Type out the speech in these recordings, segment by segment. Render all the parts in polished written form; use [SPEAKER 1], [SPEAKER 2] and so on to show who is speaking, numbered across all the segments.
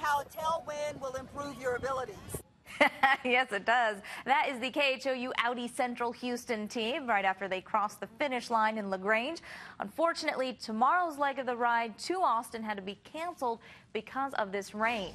[SPEAKER 1] how a tailwind will improve your abilities.
[SPEAKER 2] Yes, it does. That is the KHOU Audi Central Houston team right after they crossed the finish line in LaGrange. Unfortunately, tomorrow's leg of the ride to Austin had to be canceled because of this rain.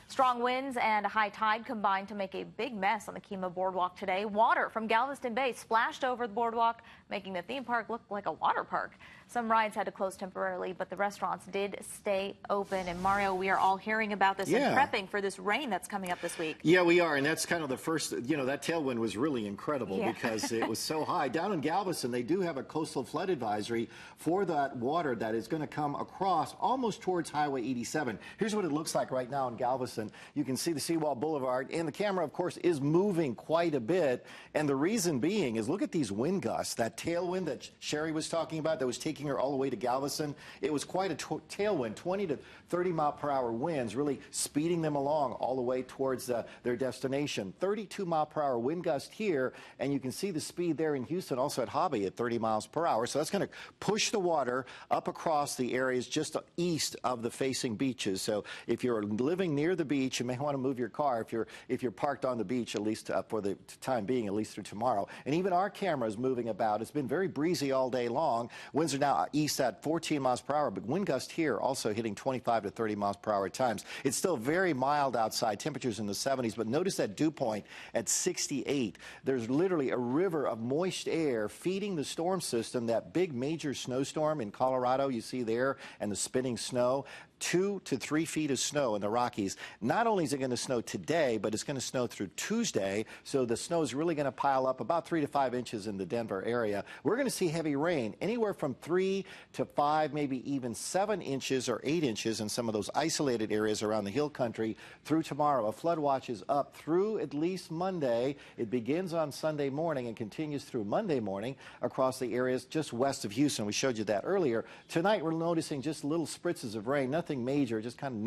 [SPEAKER 2] Strong winds and a high tide combined to make a big mess on the Kemah Boardwalk today. Water from Galveston Bay splashed over the boardwalk, making the theme park look like a water park. Some rides had to close temporarily, but the restaurants did stay open. And Mario, we are all hearing about this and prepping for this rain that's coming up this week.
[SPEAKER 3] Yeah, we are, and that's kind of the first, that tailwind was really incredible because it was so high. Down in Galveston, they do have a coastal flood advisory for that water that is going to come across almost towards Highway 87. Here's what it looks like right now in Galveston. You can see the Seawall Boulevard, and the camera, of course, is moving quite a bit. And the reason being is look at these wind gusts, that tailwind that Sherry was talking about that was taking her all the way to Galveston. It was quite a tailwind, 20 to 30 mile per hour winds, really speeding them along all the way towards their destination. 32 mile per hour wind gust here, and you can see the speed there in Houston, also at Hobby at 30 miles per hour. So that's going to push the water up across the areas just east of the facing beaches. So if you're living near the beach, you may want to move your car if you're parked on the beach, at least for the time being, at least through tomorrow. And even our camera is moving about. It's been very breezy all day long. Winds are now east at 14 miles per hour, but wind gust here also hitting 25 to 30 miles per hour at times. It's still very mild outside, temperatures in the 70s, but notice that dew point at 68. There's literally a river of moist air feeding the storm system, that big major snowstorm in Colorado you see there, and the spinning snow. 2 to 3 feet of snow in the Rockies. Not only is it going to snow today, but it's going to snow through Tuesday, so the snow is really going to pile up about 3 to 5 inches in the Denver area. We're going to see heavy rain, anywhere from 3 to 5, maybe even 7 inches or 8 inches in some of those isolated areas around the hill country through tomorrow. A flood watch is up through at least Monday. It begins on Sunday morning and continues through Monday morning across the areas just west of Houston. We showed you that earlier. Tonight we're noticing just little spritzes of rain, nothing major, just kind of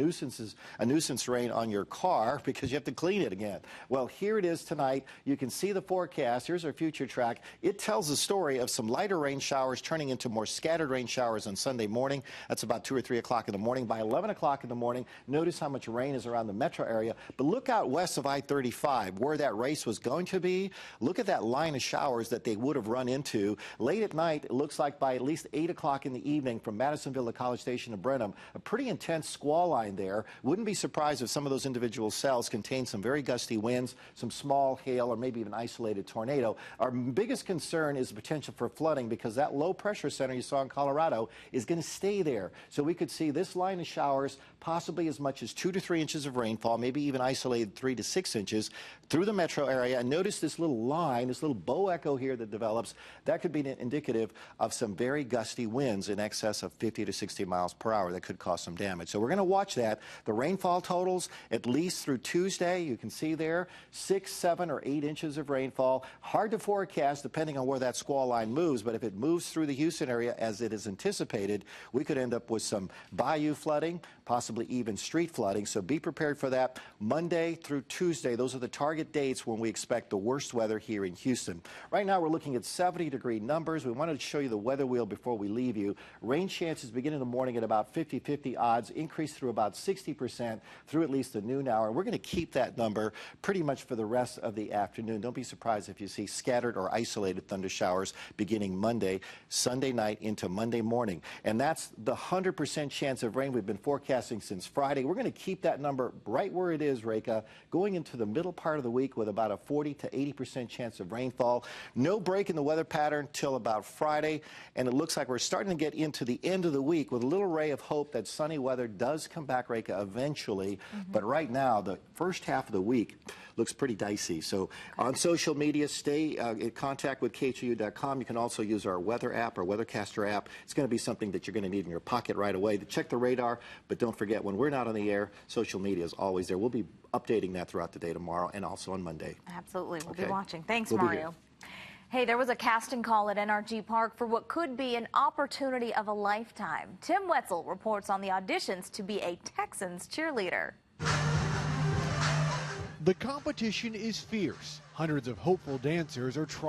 [SPEAKER 3] a nuisance rain on your car because you have to clean it again. Well, here it is tonight. You can see the forecast. Here's our future track. It tells the story of some lighter rain showers turning into more scattered rain showers on Sunday morning. That's about 2 or 3 o'clock in the morning. By 11 o'clock in the morning, notice how much rain is around the metro area. But look out west of I-35 where that race was going to be. Look at that line of showers that they would have run into. Late at night, it looks like by at least 8 o'clock in the evening from Madisonville to College Station to Brenham, a pretty intense squall line there. Wouldn't be surprised if some of those individual cells contain some very gusty winds, some small hail, or maybe even isolated tornado. Our biggest concern is the potential for flooding because that low pressure center you saw in Colorado is going to stay there. So we could see this line of showers, possibly as much as 2 to 3 inches of rainfall, maybe even isolated 3 to 6 inches through the metro area. And notice this little line, this little bow echo here that develops. That could be indicative of some very gusty winds in excess of 50 to 60 miles per hour that could cause some damage. So we're going to watch that. The rainfall totals, at least through Tuesday, you can see there, 6, 7, or 8 inches of rainfall. Hard to forecast depending on where that squall line moves, but if it moves through the Houston area as it is anticipated, we could end up with some bayou flooding, possibly even street flooding. So be prepared for that. Monday through Tuesday, those are the target dates when we expect the worst weather here in Houston. Right now, we're looking at 70-degree numbers. We wanted to show you the weather wheel before we leave you. Rain chances begin in the morning at about 50-50 odds, increase through about 60% through at least the noon hour. And we're going to keep that number pretty much for the rest of the afternoon. Don't be surprised if you see scattered or isolated thunder showers beginning Monday, Sunday night into Monday morning. And that's the 100% chance of rain we've been forecasting since Friday. We're going to keep that number right where it is, Reka, going into the middle part of the week with about a 40 to 80% chance of rainfall. No break in the weather pattern till about Friday. And it looks like we're starting to get into the end of the week with a little ray of hope that sunny weather does come back, Reka, eventually. But right now, the first half of the week looks pretty dicey. So on social media, stay in contact with khou.com. You can also use our weather app, our Weathercaster app. It's going to be something that you're going to need in your pocket right away to check the radar. But don't forget, when we're not on the air, social media is always there. We'll be updating that throughout the day tomorrow and also on Monday.
[SPEAKER 2] Absolutely. We'll be watching. Thanks, Mario. Hey, there was a casting call at NRG Park for what could be an opportunity of a lifetime. Tim Wetzel reports on the auditions to be a Texans cheerleader.
[SPEAKER 4] The competition is fierce. Hundreds of hopeful dancers are trying